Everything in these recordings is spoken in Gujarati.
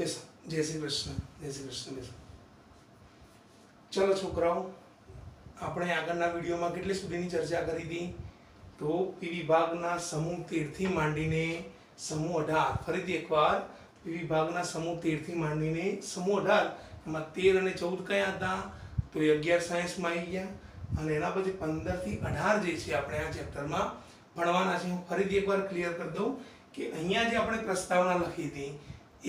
બેસો. જય શ્રી કૃષ્ણ. જય શ્રી કૃષ્ણ. બેસો. ચલો છોકરાઓ, આપણે આગળના વિડીયોમાં કેટલી સુધીની ચર્ચા કરી હતી? તો પી વિભાગના સમૂહ 13 થી માંડીને સમૂહ 18, ફરીથી એકવાર પી વિભાગના સમૂહ 13 થી માંડીને સમૂહ 18, એમાં 13 અને 14 કયા હતા? તો એ 11 સાયન્સમાં આવી ગયા. અને એના પછી 15 થી 18 જે છે આપણે આ ચેપ્ટરમાં ભણવાના છે. હું ફરીથી એકવાર ક્લિયર કરી દઉં કે અહીંયા જે આપણે પ્રસ્તાવના લખી હતી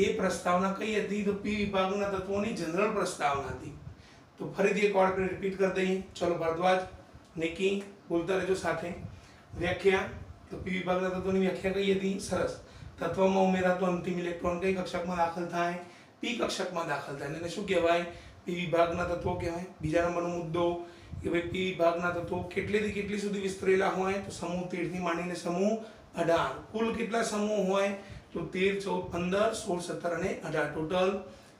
એ પ્રસ્તાવના કઈ હતી? તો પી વિભાગના તત્વોની જનરલ પ્રસ્તાવના હતી. તો ફરીથી એકવાર આપણે રિપીટ કરી દઈએ. ચલો ભારદ્વાજ, નિકી, બોલતા રહેજો સાથે. વ્યાખ્યા, તો પી વિભાગના તત્વોની વ્યાખ્યા કઈ હતી? સરસ. તત્વમાં ઉમેરાતો અંતિમ ઇલેક્ટ્રોન કઈ કક્ષકમાં દાખલ થાય? પી કક્ષકમાં દાખલ થાય. એને શું કહેવાય? પી વિભાગના તત્વો કહેવાય. બીજા નંબરનો મુદ્દો કે ભાઈ પી વિભાગના તત્વો કેટલેથી કેટલી સુધી વિસ્તરેલા હોય? તો સમૂહ 13 થી માંડીને સમૂહ 18. કુલ કેટલા સમૂહ હોય? તો 13, 14, 15, 16, 17 અને 18. ટોટલ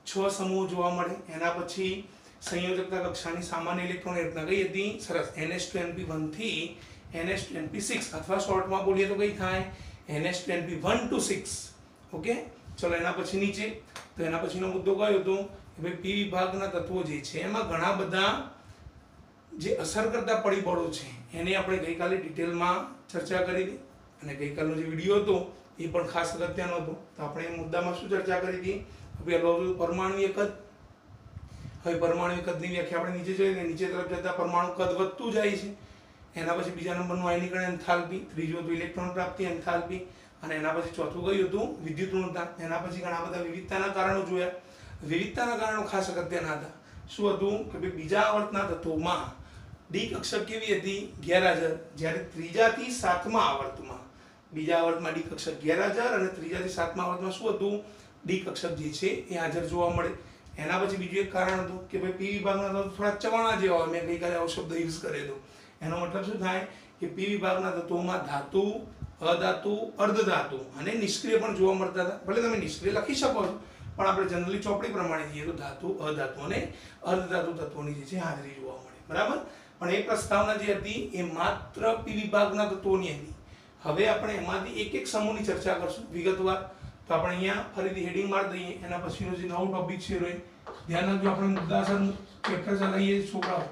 6 સમૂહ જોવા મળે. એના પછી સંયોજકતા કક્ષાની સામાન્ય ઇલેક્ટ્રોન રચના કઈ હતી? સરસ. ns2np1 થી ns2np6, અથવા શોર્ટમાં બોલીએ તો કઈ થાય? ns2np1 to 6. ઓકે. ચલો એના પછી નીચે, તો એના પછીનો મુદ્દો કયો હતો? કે ભાઈ પી વિભાગના તત્વો જે છે એમાં ઘણા બધા જે અસર કરતા પરિબળો છે એને આપણે ગઈકાલે ડિટેલમાં ચર્ચા કરી હતી. અને ગઈકાલનો જે વિડીયો હતો એ પણ ખાસ અગત્યનો હતો. તો આપણે એ મુદ્દામાં શું ચર્ચા કરી હતી? પહેલો પરમાણુ કદ. હવે પરમાણુ કદની વ્યાખ્યા આપણે નીચે જોઈએ. નીચે તરફ જતા પરમાણુ કદ વધતું જાય છે. એના પછી બીજા નંબરનું આયનીકરણ એન્થાલ્પી, ત્રીજું હતું ઇલેક્ટ્રોન પ્રાપ્તિ એન્થાલ્પી, અને એના પછી ચોથું કયું હતું? વિદ્યુત ઋણતા. એના પછી ઘણા બધા વિવિધતાના કારણો જોયા. વિવિધતાના કારણો ખાસ અગત્યના હતા. શું હતું? કે ભાઈ બીજા આવર્તના તત્વોમાં ડી કક્ષક કેવી હતી? ગેરહાજર. જ્યારે ત્રીજાથી સાતમા આવર્તમાં, બીજા આવર્તમાં ડી કક્ષક ગેરહાજર અને ત્રીજાથી સાતમા આવર્તમાં શું હતું? ડી કક્ષક જે છે એ હાજર જોવા મળે. એના પછી બીજું એક કારણ હતું કે ભાઈ પી વિભાગના તત્વો થોડા ચવાણા જેવા હોય. મેં ગઈકાલે આવો શબ્દ યુઝ કરેલો. એનો મતલબ શું થાય? કે પી વિભાગના તત્વોમાં ધાતુ, અધાતુ, અર્ધધાતુ અને નિષ્ક્રિય પણ જોવા મળતા હતા. ભલે તમે નિષ્ક્રિય લખી શકો છો, પણ આપણે જનરલી ચોપડી પ્રમાણે જઈએ તો ધાતુ, અધાતુ અને અર્ધધાતુ તત્વોની જે છે હાજરી જોવા મળે. બરાબર. પણ એ પ્રસ્તાવના જે હતી એ માત્ર પી વિભાગના તત્વોની હતી. હવે આપણે એમાંથી એક એક સમૂહની ચર્ચા કરશું વિગતવાર. તો આપણે અહીંયા ફરીથી હેડિંગ મારી દઈએ. એના પછીનો જે નવો ટોપિક છે એ ધ્યાન રાખજો. આપણે મુદ્દાસર ચેપ્ટર ચલાવીએ છોકરાઓ.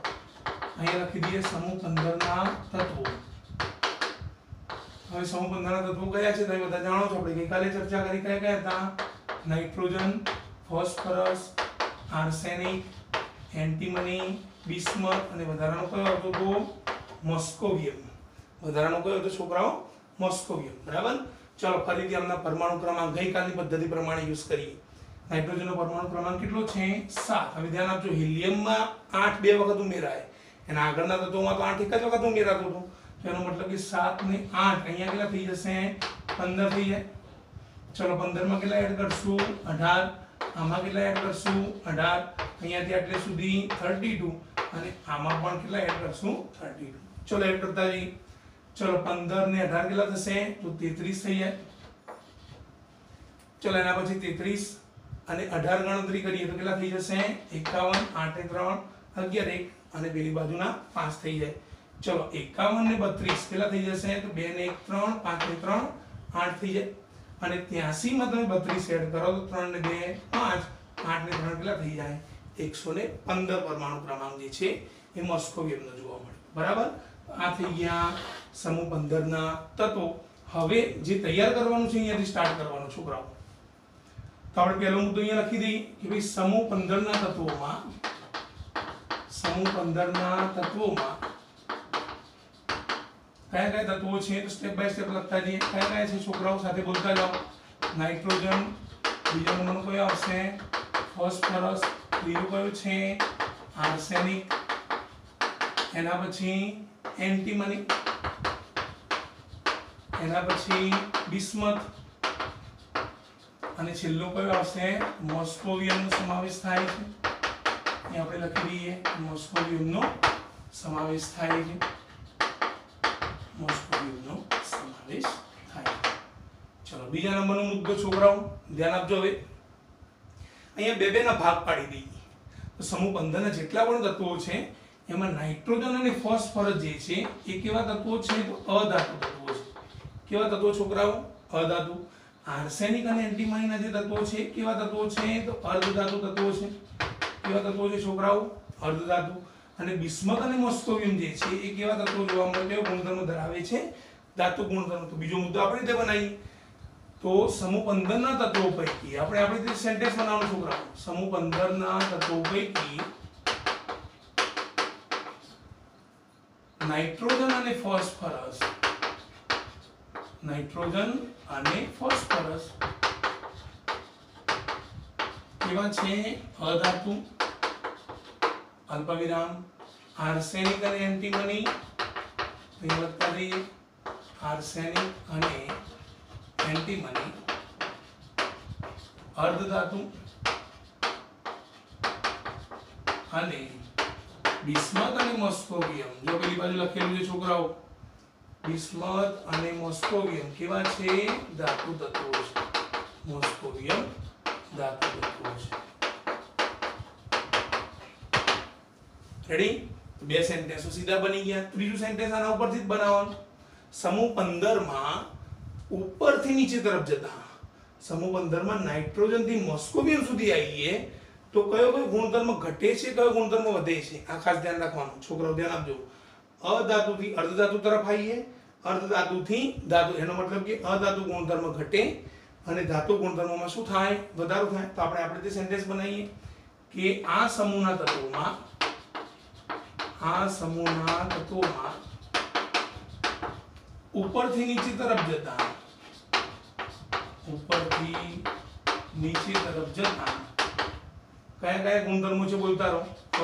અહીંયા લખી દઈએ સમૂહ 15 ના તત્વો. હવે સમૂહ 15 ના તત્વો કયા છે? તમે બધા જાણો છો. આપણે ગઈકાલે ચર્ચા કરી કયા કયા હતા? Nitrogen, phosphorus, arsenic, antimony, bismuth, અને વધારાનો કયો આવતો હતો? મોસ્કોવિયમ. વધારાનો કયો હતો છોકરાઓ? મોસ્કોવિયમ. બરાબર. ચલો ફરીથી આમના પરમાણુ ક્રમાંક ગઈકાલની પદ્ધતિ પ્રમાણે યુઝ કરીએ. નાઇટ્રોજનનો પરમાણુ ક્રમાંક કેટલો છે? 7. હવે ધ્યાન આપજો, હિલિયમમાં 8 બે વખત ઉમેરાય. એના આગળના તત્વોમાં તો 8 એક જ વખત ઉમેરાતો હતો. તો એનો મતલબ કે 7 ને 8 અહીંયા કેટલા થઈ જશે? 15 થઈ જાય. ચલો 15 માં કેટલા એડ કરશું? 18. આમાં કેટલા એડ કરશું? 18. અહીંયાથી આટલે સુધી 32, અને આમાં પણ કેટલા એડ કરશું? 32. ચલો એડ કરતા જઈએ. ચલો 15 ને 18 કેટલા થશે? તો 33 થઈ જાય. ચલો એના પછી 33 અને 18 ગણતરી કરીએ તો કેટલા થઈ જશે? 51. 8 ને 3 11, અને પેલી બાજુના 5 થઈ જાય. ચલો 51 ને 32 કેટલા થઈ જશે? તો 2 ને 1 3, 5 ને 3 8 થઈ જાય. અને 83 માં તમે 32 એડ કરો તો 3 ને 2 5, 8 ને 3 કેટલા થઈ જાય? 115 પરમાણુ ક્રમાંક જે છે એ મોસ્કોવિયમનો જોવા મળે. બરાબર. આ થઈ ગયા સમૂહ 15 ના તત્વો. હવે જે તૈયાર કરવાનું છે અહીંયાથી સ્ટાર્ટ કરવાનું છોકરાઓ. તો આપણે પહેલો મુદ્દો અહીંયા લખી દઈએ કે ભાઈ સમૂહ 15 ના તત્વોમાં, સમૂહ 15 ના તત્વોમાં કયા કયા તત્વો છે? તો સ્ટેપ બાય સ્ટેપ લખતા જઈએ. કયા કયા છે છોકરાઓ? સાથે બોલતા જાઓ. નાઇટ્રોજન, બીજો નંબરનો કયો આવશે? ફોસ્ફરસ, ત્રીજો કયો છે? આર્સેનિક, એના પછી એન્ટીમની, એના પછી બિસ્મથ, અને છેલ્લો કયો આવશે? મોસ્કોવિયમનો સમાવેશ થાય છે. અહીં આપણે લખી દઈએ મોસ્કોવિયમનો સમાવેશ થાય છે. મોસ્કોવિયમનો સમાવેશ થાય. ચલો બીજા નંબરનો મુદ્દો છોકરાઓ ધ્યાન આપજો. હવે અહીંયા બે ના ભાગ પાડી દઈએ. તો સમૂહ 15 ના જેટલા પણ તત્વો છે એમાં નાઇટ્રોજન અને ફોસ્ફરસ જે છે એ કેવા તત્વો છે? તો અધાતુ તત્વો છે. કેવા તત્વો છોકરાઓ? અધાતુ. આર્સેનિક અને એન્ટીમનીના જે તત્વો છે કેવા તત્વો છે તો અર્ધધાતુ તત્વો છે. કેવા તત્વો છે છોકરાઓ? અર્ધધાતુ. અને બિસ્મથ અને મોસ્કોવિયમ જે છે એ કેવા તત્વો જોવા મળે છે? ગુણધર્મ ધરાવે છે, ધાતુ ગુણધર્મ. તો બીજો મુદ્દો આપણે રીતે બનાવીએ તો સમૂહ 15 ના તત્વો પૈકી આપણે રીતે સેન્ટેન્સ બનાવવાનું છોકરાઓ. સમૂહ 15 ના તત્વો પૈકી નાઇટ્રોજન અને ફોસ્ફરસ, નાઇટ્રોજન અને ફોસ્ફરસ કેવા છે? અધાતુ. અલ્પવિરામ. આર્સેનિક અને એન્ટીમની અહીં લખતા જઈએ. આર્સેનિક અને એન્ટીમની અર્ધધાતુ અને બિસ્મથ અને મોસ્કોવિયમ. જો પેલી બાજુ લખેલું છે છોકરાઓ, બિસ્મથ અને મોસ્કોવિયમ કેવા છે? ધાતુ તત્વો છે. મોસ્કોવિયમ ધાતુ તત્વો છે. રેડી? બે સેન્ટેન્સો સીધા બની ગયા. ત્રીજું સેન્ટેન્સ આના ઉપરથી જ બનાવવાનું. સમૂહ 15 માં ઉપરથી નીચે તરફ જતા, સમૂહ 15 માં નાઇટ્રોજન થી મોસ્કોવિયમ સુધી આવીએ તો કયો ગુણધર્મ ઘટે છે, કયો ગુણધર્મ વધે છે? આ ખાસ ધ્યાન રાખવાનું છોકરાઓ, ધ્યાન આપજો. અધાતુથી અર્ધધાતુ તરફ આવીએ, અર્ધધાતુથી ધાતુ, એનો મતલબ કે અધાતુ ગુણધર્મ ઘટે અને ધાતુ ગુણધર્મમાં શું થાય? વધારો થાય. તો આપણે તે સેન્ટેન્સ બનાવીએ કે આ સમૂહના તત્વોમાં ઉપરથી નીચે તરફ જતા, ઉપરથી નીચે તરફ જતા કયા કયા ગુણધર્મો છે બોલતા રહો?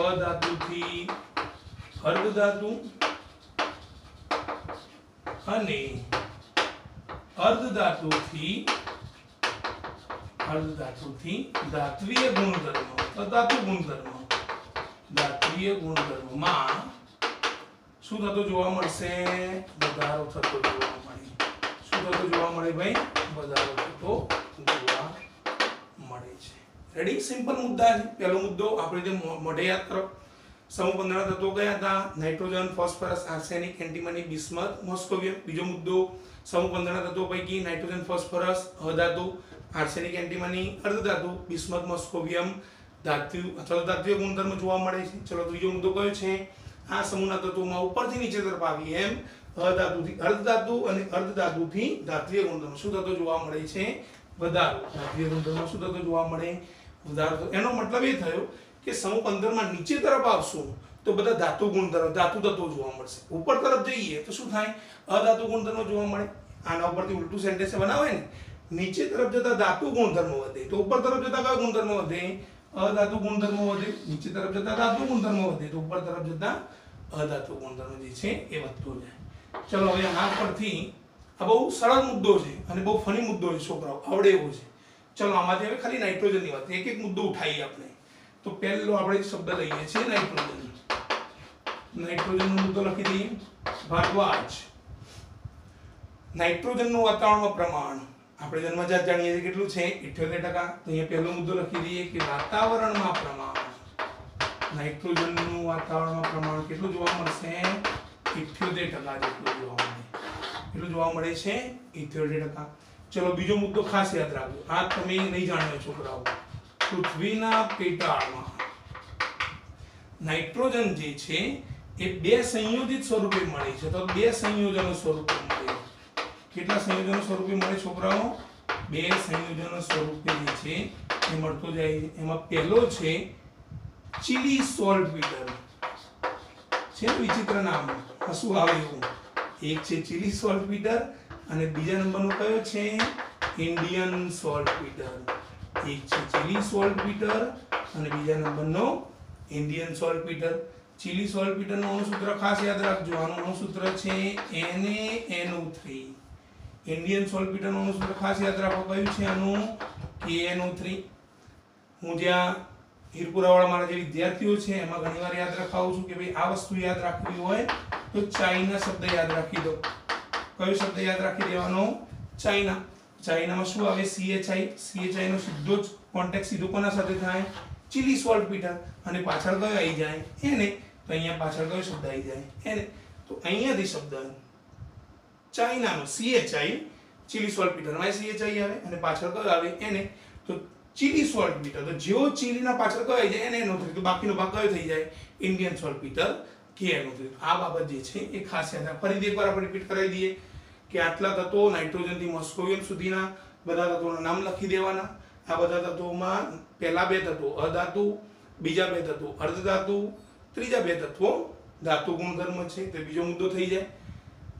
અધાતુથી અર્ધધાતુ અને અર્ધધાતુથી ધાત્વિય ગુણધર્મ. ધાતુ ગુણધર્મ, ધાત્વિય ગુણધર્મમાં શું થતો જોવા મળશે? વધારો થતો જોવા મળે. શું થતો જોવા મળે ભાઈ? વધારો થતો જોવા મળે છે. રેડી? સિમ્પલ મુદ્દા છે. પહેલો મુદ્દો આપણે જે મોઢે યાદ કરો. સમૂહ 15 ના તત્વો કયા હતા? Nitrogen, phosphorus, arsenic, antimony, bismuth, moscovium. બીજો મુદ્દો સમૂહ 15 ના તત્વો પૈકી નાઇટ્રોજન, ફોસ્ફરસ અધાતુ, આર્સેનિક, એન્ટીમની અર્ધધાતુ, બિસ્મથ, મોસ્કોવિયમ ધાતુ અથવા ધાત્વિય ગુણધર્મ જોવા મળે છે. ચલો ત્રીજો મુદ્દો કયો છે? આ સમૂહના તત્વોમાં ઉપરથી નીચે તરફ આવી એમ અધાતુથી અર્ધધાતુ અને અર્ધધાતુથી ધાત્વિય ગુણધર્મ શું થતો જોવા મળે છે? વધારો. ધાત્વિય ગુણધર્મ શું થતો જોવા મળે? વધારો. એનો મતલબ એ થયો કે સમૂહ 15 માં નીચે તરફ આવશું તો બધા ધાતુ ગુણધર્મ, ધાતુ તત્વો જોવા મળશે. ઉપર તરફ જઈએ તો શું થાય? અધાતુ ગુણધર્મ જોવા મળે. આના ઉપરથી ઉલટું સેન્ટેન્સ બનાવે ને, નીચે તરફ જતા ધાતુ ગુણધર્મ વધે તો ઉપર તરફ જતા કયો ગુણધર્મ વધે? અધાતુ ગુણધર્મ વધે. નીચે તરફ જતા ધાતુ ગુણધર્મ વધે તો ઉપર તરફ જતા અધાતુ ગુણધર્મ જે છે એ વધતો જાય. ચલો હવે આ પરથી આ બહુ સરળ મુદ્દો છે અને બહુ ફની મુદ્દો છે છોકરાઓ, આવડે એવો છે. ચલો આમાંથી હવે ખાલી નાઇટ્રોજનની વાત, એક એક મુદ્દો ઉઠાવીએ આપણે. તો પહેલો આપણે શબ્દ લઈએ છીએ નાઇટ્રોજન. નાઇટ્રોજનનો મુદ્દો લખી દઈએ. ભારદ્વાજ. નાઇટ્રોજનનું વાતાવરણમાં પ્રમાણ આપણે જન્મજાત જાણીએ છીએ કેટલું છે? 78%. તો અહીંયા પહેલો મુદ્દો લખી દઈએ કે વાતાવરણમાં પ્રમાણ. નાઇટ્રોજનનું વાતાવરણમાં પ્રમાણ કેટલું જોવા મળશે? 78% જેટલું જોવા મળે. કેટલું જોવા મળે છે? 78%. ચલો બીજો મુદ્દો ખાસ યાદ રાખજો. આ તમે નહીં જાણ્યો છોકરાઓ. પૃથ્વીના પેટાળમાં નાઇટ્રોજન જે છે એ બે સંયોજિત સ્વરૂપે મળે છે. તો બે સંયોજનો સ્વરૂપે મળે. કેટલા સંયોજનો સ્વરૂપે મળે છોકરાઓ? બે સંયોજનો સ્વરૂપે જે છે એ મળતો જાય છે. એમાં પહેલો છે ચિલી સોલ્ટપીટર. છે વિચિત્ર નામ, શું આવે એવું. એક છે ચિલી સોલ્ટપીટર અને બીજા નંબરનો કયો છે? ઇન્ડિયન સોલ્ટપીટર. એક છે ચિલી સોલ્ટપીટર અને બીજા નંબરનો ઇન્ડિયન સોલ્ટપીટર. ચિલી સોલ્ટપીટરનું અણુસૂત્ર ખાસ યાદ રાખજો. આનું અણુસૂત્ર છે NaNO3. ઇન્ડિયન સોલ્ટપીટરનું અણુસૂત્ર ખાસ યાદ રાખો. કયું છે આનું? KNO3. હું જ્યાં હીરપુરાવાળા મારા જે વિદ્યાર્થીઓ છે એમાં ઘણીવાર યાદ રખાવું છું કે ભાઈ આ વસ્તુ યાદ રાખવી હોય તો ચાઇના શબ્દ યાદ રાખી દો. કયો શબ્દ યાદ રાખી દેવાનો? ચાઇના. ચાઇનામાં શું આવે? CHI. CHI નો સીધો જ કોન્ટેક્ટ સીધો કોના સાથે થાય? ચિલી સોલ્ટપીટર. અને પાછળ કયો આવી જાય? એને. તો અહીંયા પાછળ કયો શબ્દ આવી જાય? એને. તો અહીંયાથી શબ્દ ચાઇનાનો CHI ચીલી સોલ્ટપીટર માં CHI આવે અને પાછળ કયો આવે એને, તો ચીલી સોલ્ટપીટર. તો જેવો ચીલીના પાછળ કયો આવી જાય એને NO3, તો બાકીનો ભાગ કયો થઈ જાય ઇન્ડિયન સોલ્ટપીટર KNO3. આ બાબત જે છે એ ખાસ યાદ રાખો. ફરીથી એકવાર આપણે રિપીટ કરાવી દઈએ કે આટલા તત્વો નાઇટ્રોજન થી મોસ્કોવિયમ સુધીના બધા તત્વોના નામ લખી દેવાના. આ બધા તત્વોમાં પહેલા બે તત્વો અધાતુ, બીજા બે તત્વો અર્ધધાતુ, ત્રીજા બે તત્વો ધાતુ ગુણધર્મ છે. તો બીજો મુદ્દો થઈ જાય.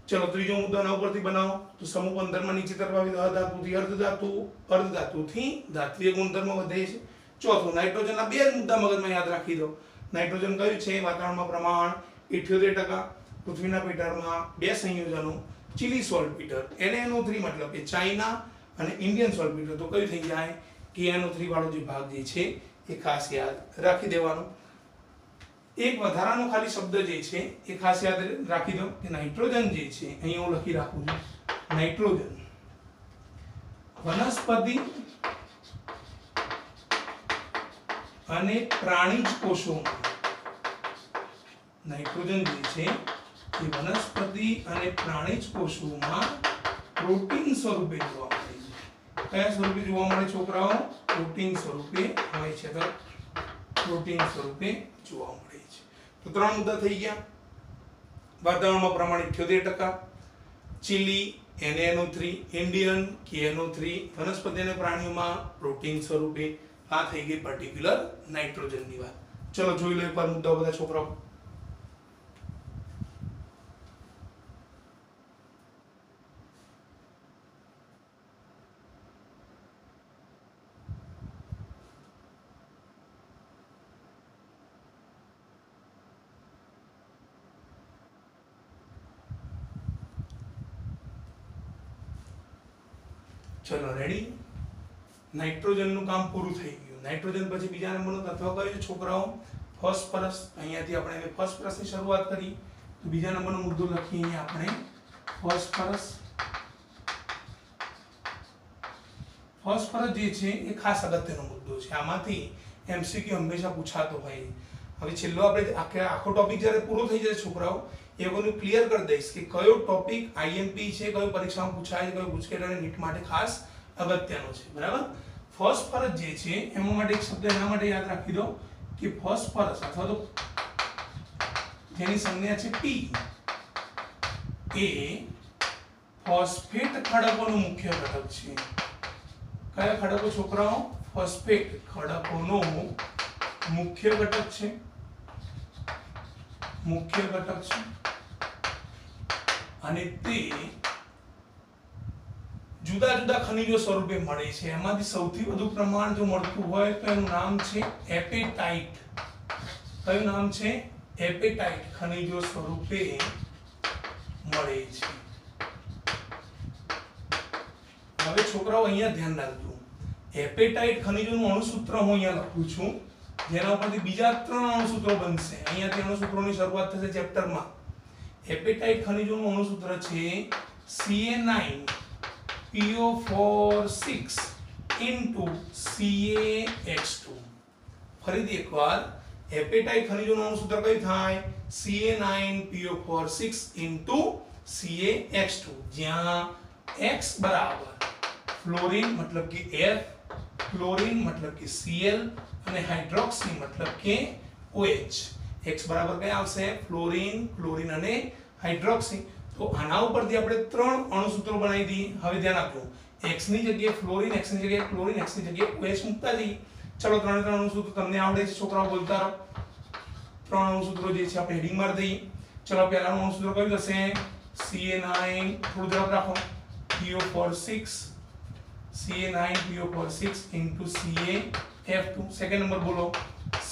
ચલો ત્રીજો મુદ્દો આના ઉપરથી બનાવો. તો સમૂહ 15 માં નીચે તરફ આવી અધાતુથી અર્ધધાતુ, અર્ધધાતુથી ધાત્વિય ગુણધર્મ વધે છે. ચોથું નાઇટ્રોજનના બે મુદ્દા મગજમાં યાદ રાખી દો. નાઇટ્રોજન કયું છે વાતાવરણમાં પ્રમાણ 78%, પૃથ્વીના પેટાળમાં બે સંયોજનો ચીલી સોલ્ટપીટર NaNO3 મતલબ કે ચાઇના અને ઇન્ડિયન સોલ્ટપીટર તો કયું થઈ જાય KNO3 વાળો જે ભાગ જે છે એ ખાસ યાદ રાખી દેવાનો. એક વધારાનો ખાલી શબ્દ જે છે એ ખાસ યાદ રાખી દો કે નાઇટ્રોજન જે છે અહીં હું લખી રાખું છું. નાઇટ્રોજન વનસ્પતિ અને પ્રાણીજ કોષોમાં, નાઇટ્રોજન જે છે એ વનસ્પતિ અને પ્રાણીજ કોષોમાં પ્રોટીન સ્વરૂપે જોવા મળે છે. કયા સ્વરૂપે જોવા મળે છોકરાઓ? પ્રોટીન સ્વરૂપે હોય છે. તો પ્રોટીન સ્વરૂપે જોવા મળે છે. તો ત્રણ મુદ્દા થઈ ગયા. વાતાવરણમાં પ્રમાણ 78%, ચીલી NaNO3, ઇન્ડિયન KNO3, વનસ્પતિ અને પ્રાણીઓમાં પ્રોટીન સ્વરૂપે. આ થઈ ગઈ પર્ટિક્યુલર નાઇટ્રોજનની વાત. ચલો જોઈ લો એકવાર મુદ્દાઓ બધા છોકરાઓ. ચલો રેડી. નાઇટ્રોજનનું કામ પૂરું થઈ ગયું. નાઇટ્રોજન પછી બીજા નંબરનું તત્વ કયું છે છોકરાઓ? ફોસ્ફરસ. અહીંયાથી આપણે હવે ફોસ્ફરસની શરૂઆત કરી. તો બીજા નંબરનો મુદ્દો લખીએ અહીંયા આપણે ફોસ્ફરસ. ફોસ્ફરસ જે છે એ ખાસ અગત્યનો મુદ્દો છે. આમાંથી MCQ હંમેશા પૂછાતો હોય. હવે છેલ્લો આપણે આખો ટોપિક જ્યારે પૂરો થઈ જાય છોકરાઓ એ બધું ક્લિયર કરી દઈશ કે કયો ટોપિક IMP છે, કયો પરીક્ષામાં પૂછાય છે, કયો ગુજકેટ અને નીટ માટે ખાસ અગત્યનો છે. બરાબર. ફોસ્ફરસ જે છે એમાં માટે એક શબ્દ એના માટે યાદ રાખી દો કે ફોસ્ફરસ અથવા તો જેની સંજ્ઞા છે P એ ફોસ્ફેટ ખડકોનો મુખ્ય ઘટક છે. કયા ખડકો છોકરાઓ? ફોસ્ફેટ ખડકોનો મુખ્ય ઘટક છે. મુખ્ય ઘટક છે અને તે જુદા જુદા ખનિજો સ્વરૂપે મળે છે. એમાંથી સૌથી વધુ પ્રમાણ જો મળતું હોય તો એનું નામ છે એપેટાઇટ. કયું નામ છે? એપેટાઇટ. ખનિજો સ્વરૂપે મળે છે. હવે છોકરાઓ અહીંયા ધ્યાન રાખજો. એપેટાઇટ ખનિજોનું અણુસૂત્ર હું અહીંયા લખું છું, જેના ઉપરથી બીજા 3 અણુસૂત્રો બનશે. અહીંયાથી અણુસૂત્રોની શરૂઆત થશે ચેપ્ટરમાં. એપેટાઇટ ખનિજોનું અણુસૂત્ર છે CA9PO4 6 CaH2. ફરીથી એકવાર એપેટાઇટ ખનિજોનું અણુસૂત્ર કયું થાય? CA9PO4 6 CaH2, જ્યાં X બરાબર ફ્લોરીન મતલબ કે F, ક્લોરીન મતલબ કે Cl અને હાઇડ્રોક્સી મતલબ કે OH. X બરાબર કયા આવશે? ફ્લોરીન, ક્લોરીન અને હાઇડ્રોક્સી. તો આના ઉપરથી આપણે 3 અણુસૂત્રો બનાવી દઈએ. હવે ધ્યાન આપજો. X ની જગ્યાએ ફ્લોરીન, X ની જગ્યાએ ક્લોરીન, X ની જગ્યાએ OH મૂકતા જઈએ. ચલો 3 અણુસૂત્રો તમને આવડે છે છોકરાઓ? બોલતા રહો. 3 અણુસૂત્રો જે છે આપણે હેડિંગ મારી દઈએ. ચલો પહેલાનું અણુસૂત્ર કયું થશે? CA9, થોડું ઝડપ રાખો, PO4 6 CA9PO4 6 CaF2. Second number બોલો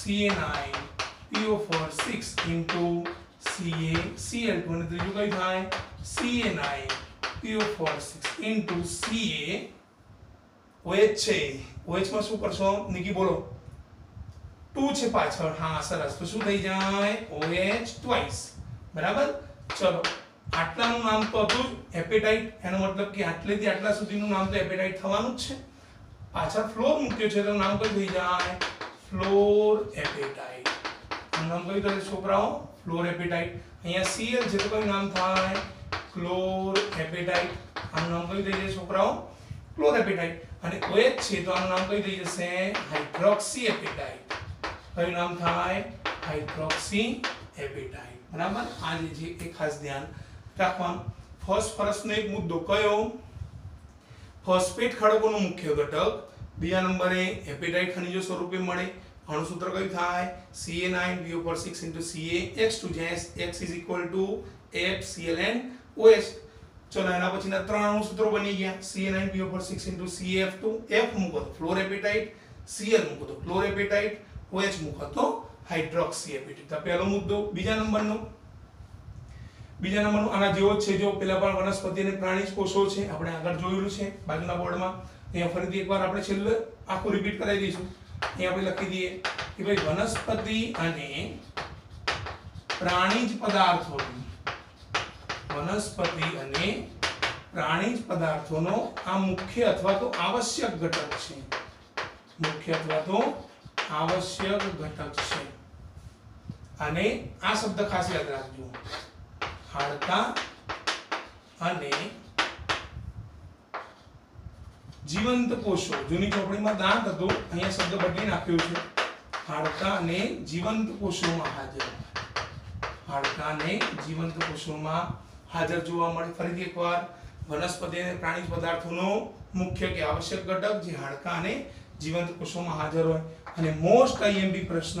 CA9PO4 6 CaCl2. અને ત્રીજું કયું થાય? CA9PO4 6 CaOH છે. OH માં શું કરશો નિકી બોલો? 2 છે પાછળ. હા સરસ. તો શું થઈ જાય? OH twice. બરાબર. ચલો આટલાનું નામ તો હતું એપેટાઇટ. એનો મતલબ કે આટલેથી આટલા સુધીનું નામ તો એપેટાઇટ થવાનું જ છે. પાછળ ફ્લોર મૂક્યો છે તો નામ કયું થઈ જાય? Floor appetite. નામ કયું થશે છોકરાઓ? Floor appetite. અહીંયા Cl છે તો કયું નામ થાય? ક્લોર એપેટાઇટ. આનું નામ કયું થઈ જશે છોકરાઓ ક્લોરેપેટાઇટ અને OH છે તો આનું નામ કયું થઈ જશે હાઇડ્રોક્સી એપેટાઇટ કયું નામ થાય હાઇડ્રોક્સી એપેટાઇટ બરાબર આ જે એક ખાસ ધ્યાન રાખવાનું ફોસ્ફરસનો એક મુદ્દો કયો ફોસ્ફેટ ખડકોનો મુખ્ય ઘટક બીજા નંબરે એપેટાઇટ ખનિજો સ્વરૂપે મળે અણુસૂત્ર કયું થાય Ca9BO6 CaX2 જ્યાં X FClN OH ચલો એના પછીના ત્રણ અણુસૂત્રો બની ગયા Ca9BO6 CaF2 F મૂકો તો ફ્લોરેપેટાઇટ Cl મૂકો તો ક્લોરેપેટાઇટ OH મૂકો તો હાઇડ્રોક્સી એપેટાઇટ તો પહેલો મુદ્દો બીજા નંબરનો આના જેવો જ છે જો પેલા પણ વનસ્પતિ અને પ્રાણીજ કોષો છે આપણે આગળ જોયેલું છે બાજુના બોર્ડમાં અહીંયા ફરીથી એકવાર આપણે છેલ્લે આખું રિપીટ કરાવી દઈશું અહીંયા આપણે લખી દઈએ કે ભાઈ વનસ્પતિ અને પ્રાણીજ પદાર્થોનો આ મુખ્ય અથવા તો આવશ્યક ઘટક છે અને આ શબ્દ ખાસ યાદ રાખજો હાડકાં અને જીવંત કોષો જૂની ચોપડીમાં દાંત હતો અહીંયા શબ્દ બદલી નાખ્યો છે હાડકાં અને જીવંત કોષોમાં હાજર જોવા મળે ફરીથી એકવાર વનસ્પતિ અને પ્રાણીજ પદાર્થોનો મુખ્ય કે આવશ્યક ઘટક જે હાડકાં અને જીવંત કોષોમાં હાજર હોય અને મોસ્ટ આઈએમપી પ્રશ્ન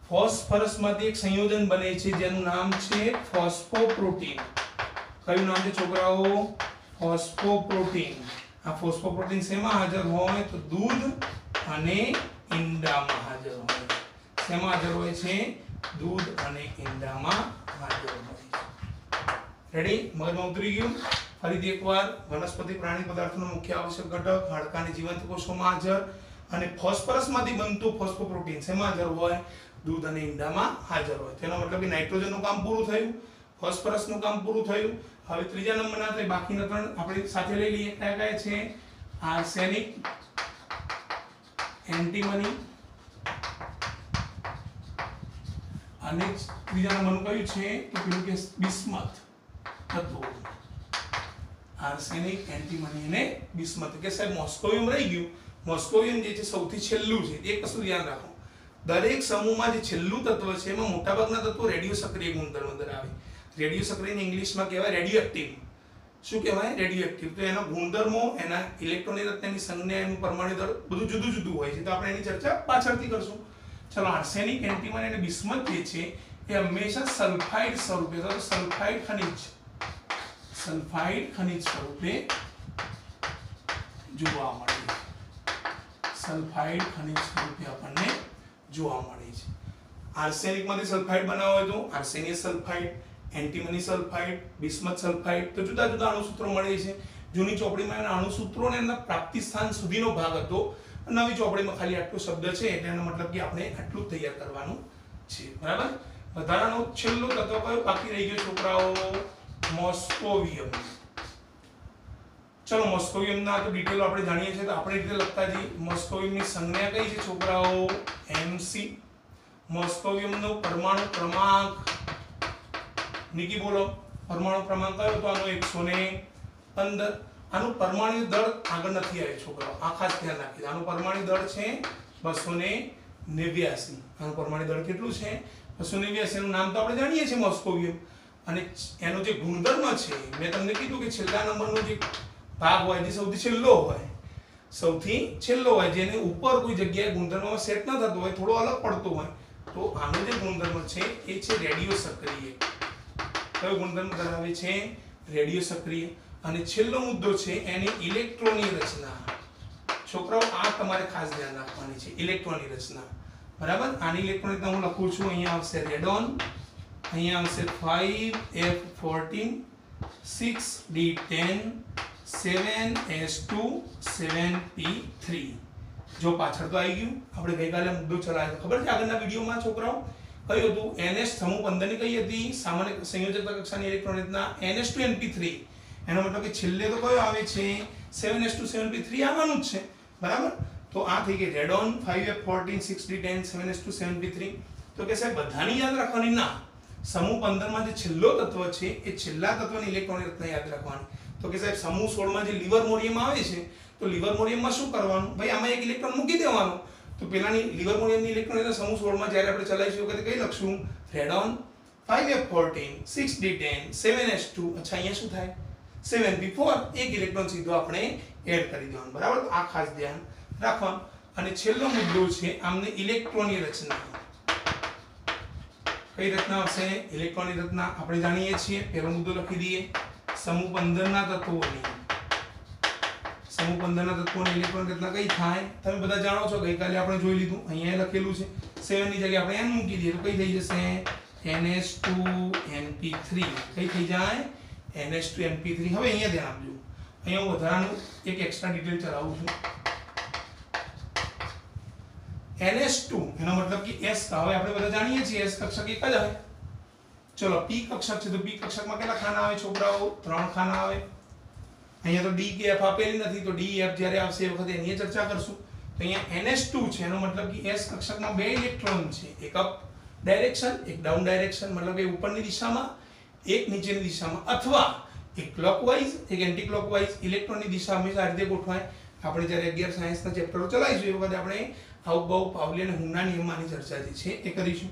ફોસ્ફરસમાંથી એક સંયોજન બને છે જેનું નામ છે ફોસ્ફોપ્રોટીન કયું નામ છે છોકરાઓ ફોસ્ફોપ્રોટીન આ ફોસ્ફોપ્રોટીન શેમાં હાજર હોય તો દૂધ અને ઈંડામાં હાજર હોય શેમાં હાજર હોય છે દૂધ અને ઈંડામાં હાજર હોય રેડી મગજમાં ઉતરી ગયું ફરીથી એકવાર વનસ્પતિ પ્રાણી પદાર્થોનો મુખ્ય આવશ્યક ઘટક હાડકાં અને જીવંત કોષોમાં હાજર અને ફોસ્ફરસમાંથી બનતું ફોસ્ફોપ્રોટીન શેમાં હાજર હોય દૂધ અને ઈંડામાં હાજર હોય તેનો મતલબ કે નાઇટ્રોજનનું કામ પૂરું થયું ફોસ્ફરસનું કામ પૂરું થયું હવે ત્રીજા નંબરના તો બાકીના ત્રણ આપણે સાથે લઈ લઈએ કયા છે આર્સેનિક એન્ટીમની અને ત્રીજા નંબરનું કયું છે તો પેલું કે બિસ્મથ તત્વો આર્સેનિક એન્ટીમની અને બિસ્મથ કે સાહેબ મોસ્કોવિયમ રહી ગયું મોસ્કોવિયમ જે છે સૌથી છેલ્લું છે એક વસ્તુ ધ્યાન રાખો દરેક સમૂહમાં જે છેલ્લું તત્વ છે એમાં મોટાભાગના તત્વો રેડિયો સક્રિય ગુણધર્મ ધરાવે રેડિયો સક્રિયને ઇંગ્લિશમાં કહેવાય રેડિયોએક્ટિવ શું કહેવાય રેડિયોએક્ટિવ તો એના ગુણધર્મો એના ઇલેક્ટ્રોનની રચનાની સંજ્ઞા એનું પરમાણુ દળ બધું જુદું જુદું હોય છે તો આપણે એની ચર્ચા પાછળથી કરશું ચલો આર્સેનિક એન્ટીમની અને બિસ્મથ જે છે એ હંમેશા સલ્ફાઇડ સ્વરૂપે સલ્ફાઇડ ખનિજ સ્વરૂપે જોવા મળે આપણને જોવા મળે છે આર્સેનિકમાંથી સલ્ફાઇડ બનાવવો હોય તો arsenious sulphide antimony sulphide bismuth sulphide તો જુદા જુદા અણુસૂત્રો મળે છે જૂની ચોપડીમાં એના અણુસૂત્રોને એના પ્રાપ્તિ સ્થાન સુધીનો ભાગ હતો નવી ચોપડીમાં ખાલી આટલો શબ્દ છે એટલે એનો મતલબ કે આપણે આટલું જ તૈયાર કરવાનું છે બરાબર વધારાનો છેલ્લો તત્વ કયો બાકી રહી ગયો છોકરાઓ મોસ્કોવિયમ ચલો મોસ્કોવિયમના તો ડિટેલ આપણે જાણીએ છીએ તો આપણે રીતે લખતા જઈએ મોસ્કોવિયમની સંજ્ઞા કઈ છે છોકરાઓ MC મોસ્કોવિયમનો પરમાણુ ક્રમાંક નિકી બોલો પરમાણુ ક્રમાંક કયો તો આનો 115 આનું પરમાણુ દળ આગળ નથી આવ્યો છોકરાઓ આ ખાસ ધ્યાન રાખજો આનું પરમાણુ દળ છે 289 આનું પરમાણુ દળ કેટલું છે 289 એનું નામ તો આપણે જાણીએ છીએ મોસ્કોવિયમ અને એનો જે ગુણધર્મ છે મેં તમને કીધું કે છેલ્લા નંબરનો જે ભાગ હોય જે સૌથી છેલ્લો હોય જેને ઉપર કોઈ જગ્યાએ ગુણધર્મમાં સેટ ન થતો હોય થોડો અલગ પડતો હોય તો આનો જે ગુણધર્મ છે એ છે રેડિયો સક્રિય કયો ગુણધર્મ ધરાવે છે રેડિયો સક્રિય અને છેલ્લો મુદ્દો છે એની ઇલેક્ટ્રોનની રચના છોકરાઓ આ તમારે ખાસ ધ્યાન રાખવાની છે ઇલેક્ટ્રોનની રચના બરાબર આની ઇલેક્ટ્રોન હું લખું છું અહીંયા આવશે રેડોન અહીંયા આવશે 5F14 6D10 7S2 7P3 જો પાછળ તો આવી ગયું આપણે ગઈકાલે મુદ્દો ચલાવ્યો ખબર છે આગળના વિડિયોમાં છોકરાઓ કયું હતું NS સમૂહ 15 ની કઈ હતી સામાન્ય સંયોજકતા કક્ષાની ઇલેક્ટ્રોન રચના NS2np3 એનો મતલબ કે છેલ્લે તો કયો આવે છે 7S2 7P3 આવવાનું જ છે બરાબર તો આ થઈ ગઈ radon 5F14 6D10 7S2 7P3 તો કે સાહેબ બધાની યાદ રાખવાની ના समूह 15 માં જે છેલ્લો તત્વ છે એ છેલ્લા તત્વની ઇલેક્ટ્રોનની રચના યાદ રાખવાની. તો કે સાહેબ સમૂહ 16 માં જે લિવરમોરિયમ આવે છે તો લિવરમોરિયમમાં શું કરવાનું? ભાઈ આમાં એક ઇલેક્ટ્રોન મૂકી દેવાનો. તો પેલાની લિવરમોરિયમની ઇલેક્ટ્રોન એટલે સમૂહ 16 માં જ્યારે આપણે ચલાવીશું વખતે કઈ લખશું? Radon 5f14 6d10 7s2. અચ્છા અહીંયા શું થાય? 7p4 એક ઇલેક્ટ્રોન સીધો આપણે એડ કરી દેવાનો. બરાબર? તો આ ખાસ ધ્યાન રાખવાનું. અને છેલ્લો મુદ્દો છે આમને ઇલેક્ટ્રોનની રચના. કઈ રચના હશે? ઇલેક્ટ્રોનની રચના આપણે જાણીએ છીએ. પહેલો મુદ્દો લખી દઈએ. સમૂહ 15 ના તત્વોની ઇલેક્ટ્રોન રચના કઈ થાય? તમે બધા જાણો છો, ગઈકાલે આપણે જોઈ લીધું. અહીંયા લખેલું છે 7 ની જગ્યાએ આપણે n મૂકી દઈએ તો કઈ થઈ જશે? ns2np3. કઈ થઈ જાય? ns2np3. હવે અહીંયા ધ્યાન આપજો. અહીંયા હું વધારાનું એક એક્સ્ટ્રા ડિટેલ ચલાવું છું. ns2 એનો મતલબ કે s. હવે આપણે બધા જાણીએ છીએ s કક્ષક એક જ આવે. ચલો p કક્ષક છે તો p કક્ષકમાં કેટલા ખાના આવે છોકરાઓ? 3 ખાના આવે. અહીંયા તો d કે f આપેલી નથી તો d f જ્યારે આવશે એ વખતે એની ચર્ચા કરશું. તો અહીંયા ns2 છે એનો મતલબ કે s કક્ષકમાં બે ઇલેક્ટ્રોન છે. એક અપ ડાયરેક્શન, એક ડાઉન ડાયરેક્શન, મતલબ કે ઉપરની દિશામાં, એક નીચેની દિશામાં, અથવા એક ક્લોકવાઇઝ, એક એન્ટી ક્લોકવાઇઝ. ઇલેક્ટ્રોનની દિશા હંમેશા આ રીતે ગોઠવાય. આપણે જ્યારે 11 સાયન્સના ચેપ્ટરો ચલાવીશું એ વખતે આપણે હાઉ-બાઉ, પાવલી અને હુનના નિયમમાંની ચર્ચા જે છે એ કરીશું.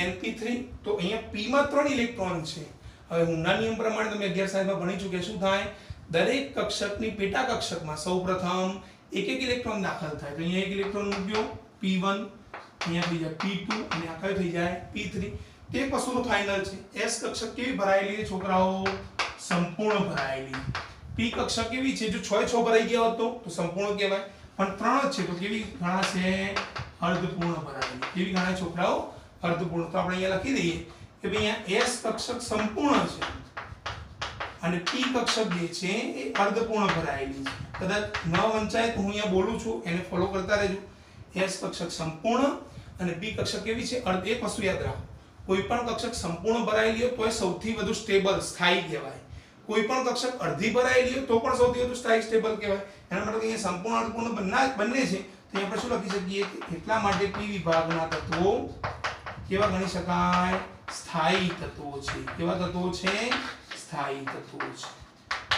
np3 તો અહીંયા p માં 3 ઇલેક્ટ્રોન છે. હવે હુનના નિયમ પ્રમાણે તમે 11 સાયન્સમાં ભણી ચૂક્યા. શું થાય? દરેક કક્ષકની પેટા કક્ષકમાં સૌપ્રથમ એક ઇલેક્ટ્રોન દાખલ થાય. તો અહીંયા એક ઇલેક્ટ્રોન મૂક્યો p1, અહીંયા થઈ જાય p2 અને આ કયો થઈ જાય? p3. તે એક વસ્તુ તો ફાઇનલ છે. s કક્ષક કેવી ભરાયેલી છે છોકરાઓ? સંપૂર્ણ ભરાયેલી. p કક્ષક કેવી છે? જો 6 ભરાઈ ગયા હોત તો સંપૂર્ણ કહેવાય. પણ 3 જ છે તો કેવી ગણાશે? અર્ધપૂર્ણ ભરાયેલી. કેવી ગણાય છોકરાઓ? અર્ધપૂર્ણ. તો આપણે અહીંયા લખી દઈએ કે ભાઈ અહીંયા s કક્ષક સંપૂર્ણ છે અને p કક્ષક જે છે એ અર્ધપૂર્ણ ભરાયેલી છે. કદાચ ન વંચાય તો હું અહીંયા બોલું છું, એને ફોલો કરતા રહેજો. s કક્ષક સંપૂર્ણ અને p કક્ષક કેવી છે? અર્ધ. એક વસ્તુ યાદ રાખો, કોઈ પણ કક્ષક સંપૂર્ણ ભરાયેલી હોય તો એ સૌથી વધુ સ્ટેબલ, સ્થાયી કહેવાય. કોઈ પણ કક્ષક અડધી ભરાયેલી હોય તો પણ સૌથી વધુ સ્થાયી, સ્ટેબલ કહેવાય. એના મતલબ અહીંયા સંપૂર્ણ અર્ધપૂર્ણ બંને છે. તો આપણે શું લખી શકીએ કે એટલા માટે p વિભાગના તત્વો કેવા ગણી શકાય? સ્થાયી તત્વો છે. કેવા તત્વો છે? સ્થાયી તત્વો છે.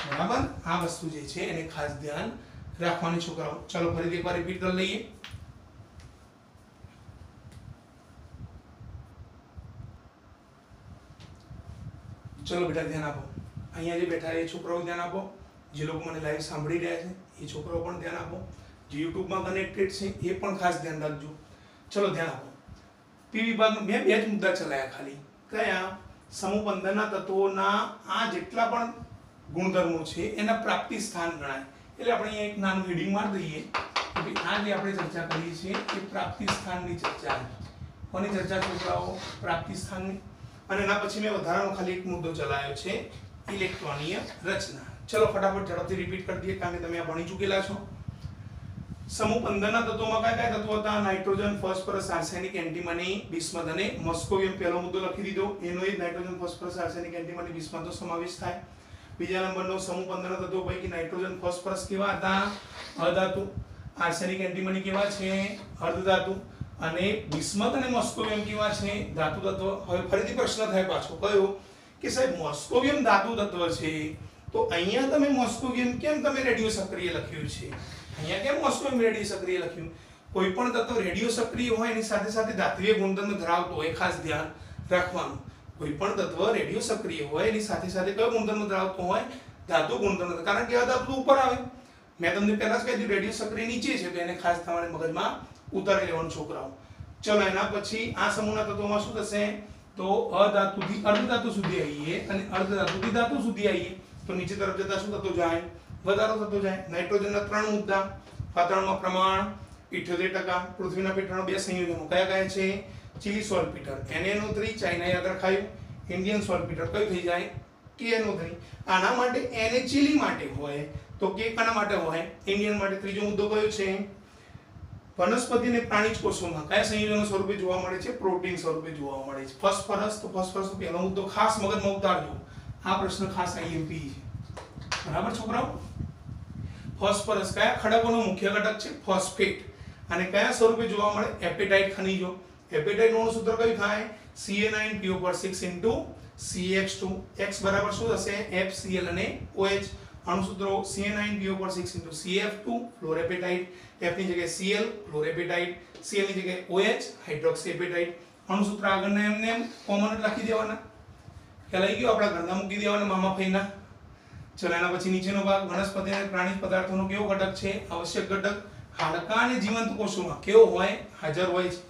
બરાબર? આ વસ્તુ જે છે એને ખાસ ધ્યાન રાખવાની છોકરાઓ. ચલો ફરીથી એકવાર રિપીટ કરી લઈએ. ચલો બેટા ધ્યાન આપો. અહીંયા જે બેઠા એ છોકરાઓ ધ્યાન આપો. જે લોકો મને લાઈવ સાંભળી રહ્યા છે એ છોકરાઓ પણ ધ્યાન આપો. જે યુટ્યુબમાં કનેક્ટેડ છે એ પણ ખાસ ધ્યાન રાખજો. ચલો ધ્યાન આપો. p વિભાગમાં મેં 2 જ મુદ્દા ચલાયા ખાલી. કયા? સમૂહ 15 ના તત્વોના આ જેટલા પણ ગુણધર્મો છે એના પ્રાપ્તિ સ્થાન ગણાય. એટલે આપણે અહીંયા એક નાનું હેડિંગ મારી દઈએ કે ભાઈ આ જે આપણે ચર્ચા કરીએ છીએ એ પ્રાપ્તિ સ્થાનની ચર્ચા. કોની ચર્ચા છોકરાઓ? પ્રાપ્તિ સ્થાનની. અને એના પછી મેં વધારાનો ખાલી એક મુદ્દો ચલાવ્યો છે ઇલેક્ટ્રોનીય રચના. ચલો ફટાફટ ઝડપથી રિપીટ કરી દઈએ કારણ કે તમે આ ભણી ચૂકેલા છો. સમૂહ 15 ના તત્વોમાં કયા તત્વો હતા? Nitrogen, phosphorus, arsenic, antimony, bismuth અને મસ્કોવિયમ. પહેલો મુદ્દો લખી દીધો. એનો એ નાઇટ્રોજન, ફોસ્ફરસ, આર્સેનિક, એન્ટીમની, બિસ્મથનો સમાવેશ થાય. બીજા નંબરનો સમૂહ 15 ના તત્વો પૈકી નાઇટ્રોજન, ફોસ્ફરસ કેવા હતા? અધાતુ. આર્સેનિક, એન્ટીમની કેવા છે? અર્ધધાતુ. અને બિસ્મથ અને મસ્કોવિયમ કેવા છે? ધાતુ તત્વ. હવે ફરીથી પ્રશ્ન થાય પાછો કયો કે સાહેબ મસ્કોવિયમ ધાતુ તત્વ છે તો અહીંયા તમે મસ્કોવિયમ કેમ તમે રેડિયો સક્રિય લખ્યું છે? અહીંયા કેમ મસ્કોવિયમ રેડિયો સક્રિય લખ્યું? કોઈ પણ તત્વ રેડિયો સક્રિય હોય એની સાથે સાથે ધાત્વિય ગુણધર્મ ધરાવતો હોય, ખાસ ધ્યાન રાખવાનું. કોઈ પણ તત્વ રેડિયો સક્રિય હોય એની સાથે સાથે કયો ગુણધર્મ ધરાવતો હોય? ધાતુ ગુણધર્મ. કારણ કે આ ધાતુ ઉપર આવે. મેં તમને પહેલા જ કહી દીધું રેડિયો સક્રિય નીચે છે તો એને ખાસ તમારે મગજમાં ઉતારી લેવાનું છોકરાઓ. ચલો એના પછી આ સમૂહના તત્વોમાં શું થશે? તો અધાતુથી અર્ધધાતુ સુધી આવીએ અને અર્ધધાતુથી ધાતુ સુધી આવીએ તો નીચે તરફ જતા શું થતો જાય? વધારો થતો જાય. નાઇટ્રોજનના 3 મુદ્દા. વાતાવરણમાં પ્રમાણ 78%. પૃથ્વીના પેટાળના 2 સંયોજનો કયા કયા છે? ચિલી સોલ્ટપીટર NaNO3, ચાઇના યાદ રખાયું. ઇન્ડિયન સોલ્ટપીટર કયું થઈ જાય? KNO3. આના માટે Na ચિલી માટે હોય તો કે કના માટે હોય? ઇન્ડિયન માટે. ત્રીજો મુદ્દો કયો છે? વનસ્પતિ અને પ્રાણીજ કોષોમાં કયા સંયોજનો સ્વરૂપે જોવા મળે છે? પ્રોટીન સ્વરૂપે જોવા મળે છે. ફોસ્ફરસ. તો ફોસ્ફરસ નો પહેલો મુદ્દો ખાસ મગજમાં ઉતારજો. આ પ્રશ્ન ખાસ IMP છે. બરાબર છોકરાઓ? ફોસ્ફરસ કયા ખડકોનો મુખ્ય ઘટક છે? ફોસ્ફેટ. અને કયા સ્વરૂપે જોવા મળે? એપેટાઇટ ખનિજો. એપેટાઇટ નું સૂત્ર કયું થાય? Ca9PO6 CH2 x બરાબર શું થશે FCl અને OH આનું સૂત્ર Ca9PO6 CF2 ફ્લોરેપેટાઇટ F ની જગ્યાએ Cl ફ્લોરેપેટાઇટ Cl ની જગ્યાએ OH હાઇડ્રોક્સી એપેટાઇટ આનું સૂત્ર આગળના એમને કોમન જ લખી દેવાના ખ્યાલ આવી ગયો આપણા ઘરના મૂકી દેવાના મામા ફઈના ચલો એના પછી નીચેનો ભાગ વનસ્પતિ અને પ્રાણી પદાર્થોનો કેવો ઘટક છે આવશ્યક ઘટક હાડકા અને જીવંત કોષોમાં કેવો હોય હાજર હોય છે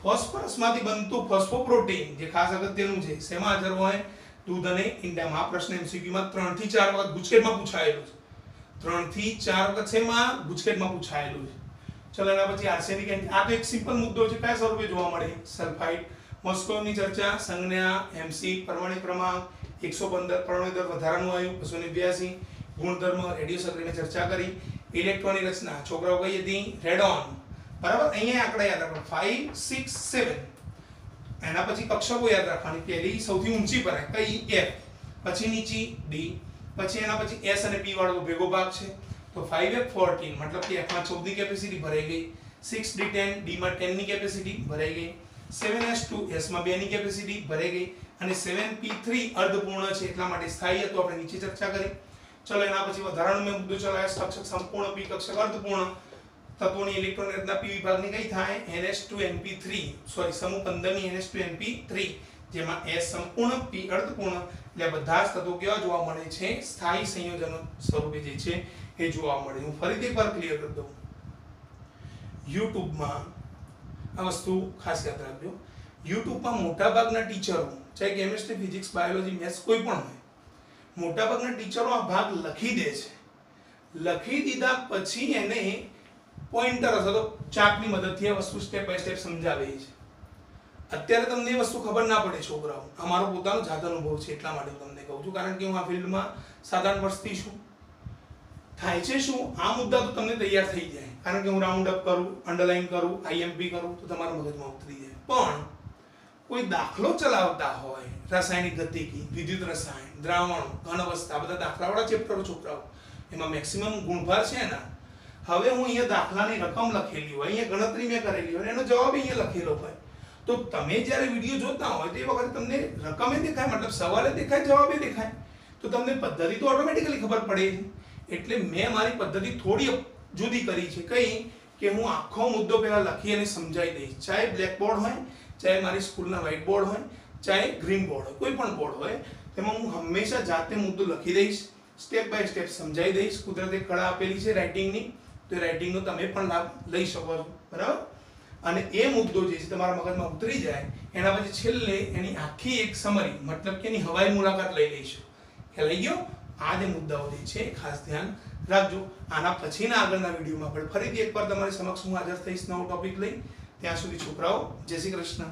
ફોસ્ફરસમાંથી બનતું ફોસ્ફોપ્રોટીન જે ખાસ અગત્યનું છે શેમાં હાજર હોય દૂધ અને ઈંડામાં આ પ્રશ્ન MCQ માં 3 થી 4 વખત ગુજકેટમાં પૂછાયેલો છે 3 થી 4 વખત શેમાં ગુજકેટમાં પૂછાયેલું છે ચલો એના પછી આર્સેનિક આ તો એક સિમ્પલ મુદ્દો છે કયા સ્વરૂપે જોવા મળે સલ્ફાઇડ મોસ્કોવની ચર્ચા સંજ્ઞા MC પરમાણિક ક્રમાંક 115 પરમાણુ દર વધારાનું આવ્યું 282 ગુણધર્મ રેડિયોસક્રિયની ચર્ચા કરી ઇલેક્ટ્રોનની રચના છોકરાઓ કઈ હતી રેડોન બરાબર અહીંયા આંકડા યાદ રાખો 5 6 7 એના પછી કક્ષકો યાદ રાખવાની પહેલી સૌથી ઊંચી પર કઈ F પછી નીચી D પછી એના પછી S અને P વાળો ભેગો ભાગ છે તો 5F14 મતલબ કે F માં 14 ની કેપેસિટી ભરાઈ ગઈ 6D10 D માં 10 ની કેપેસિટી ભરાઈ ગઈ 7S2 S માં 2 ની કેપેસિટી ભરાઈ ગઈ અને 7P3 અર્ધપૂર્ણ છે એટલા માટે સ્થાયી હતો આપણે નીચે ચર્ચા કરી ચલો એના પછી વધારાનો મેં મુદ્દો ચલાવ્યો કક્ષક સંપૂર્ણ P કક્ષક અર્ધપૂર્ણ તત્વોની ઇલેક્ટ્રોન રચના P વિભાગની કઈ થાય NH2NP3 સોરી સમૂહ 15 ની NH2NP3 જેમાં S સંપૂર્ણ P અર્ધપૂર્ણ એટલે બધા જ તત્વો કેવા જોવા મળે છે સ્થાયી સંયોજનો સ્વરૂપે જે છે એ જોવા મળે હું ફરીથી એકવાર ક્લિયર કરી દઉં YouTube માં આ વસ્તુ ખાસ યાદ રાખજો YouTube માં મોટાભાગના ટીચરો ચાહે કેમિસ્ટ્રી ફિઝિક્સ બાયોલોજી મેથ્સ કોઈ પણ હોય મોટાભાગના ટીચરો આ ભાગ લખી દે છે લખી દીધા પછી એને પોઈન્ટર અથવા તો ચાર્ટની મદદથી આ વસ્તુ સ્ટેપ બાય સ્ટેપ સમજાવે છે અત્યારે તમને એ વસ્તુ ખબર ના પડે છોકરાઓ આ મારો પોતાનો જાત અનુભવ છે એટલા માટે હું તમને કહું છું કારણ કે હું આ ફિલ્ડમાં 7-8 વર્ષથી છું થાય છે શું આ મુદ્દા તો તમને તૈયાર થઈ જાય કારણ કે હું રાઉન્ડ અપ કરું અંડરલાઈન કરું IMP કરું તો તમારા મગજમાં ઉતરી જાય પણ કોઈ દાખલો ચલાવતા હોય રાસાયણિક ગતિકી વિદ્યુત રસાયણ દ્રાવણો ઘન અવસ્થા બધા દાખલાવાળા ચેપ્ટરો છોકરાઓ એમાં મેક્સિમમ ગુણભાર છે એના હવે હું અહીંયા દાખલાની રકમ લખેલી હોય અહીંયા ગણતરી મેં કરેલી હોય એનો જવાબ અહીંયા લખેલો હોય તો તમે જ્યારે વિડિયો જોતા હોય તો એ વખતે તમને રકમે દેખાય મતલબ સવાલે દેખાય જવાબે દેખાય તો તમને પદ્ધતિ તો ઓટોમેટિકલી ખબર પડે એટલે મેં મારી પદ્ધતિ થોડી જુદી કરી છે કઈ કે હું આખો મુદ્દો પહેલા લખી અને સમજાવી દઈશ ચાહે બ્લેક બોર્ડ હોય ચાહે મારી સ્કૂલના વ્હાઇટ બોર્ડ હોય ચાહે ગ્રીન બોર્ડ હોય કોઈ પણ બોર્ડ હોય તેમાં હું હંમેશા જાતે મુદ્દો લખી દઈશ સ્ટેપ બાય સ્ટેપ સમજાવી દઈશ કુદરતે કળા આપેલી છે રાઇટિંગની તો રાઇટિંગનો તમે પણ લાભ લઈ શકો છો બરાબર અને એ મુદ્દો જે છે તમારા મગજમાં ઉતરી જાય એના પછી છેલ્લે એની આખી એક સમરી મતલબ કે એની હવાઈ મુલાકાત લઈ લઈશું ખ્યાલ આવી ગયો આ જે મુદ્દાઓ જે છે ખાસ ધ્યાન રાખજો આના પછીના આગળના વિડીયોમાં પણ ફરીથી એકવાર તમારી સમક્ષ હું હાજર થઈશ નવો ટોપિક લઈ ત્યાં સુધી છોકરાઓ જય શ્રી કૃષ્ણ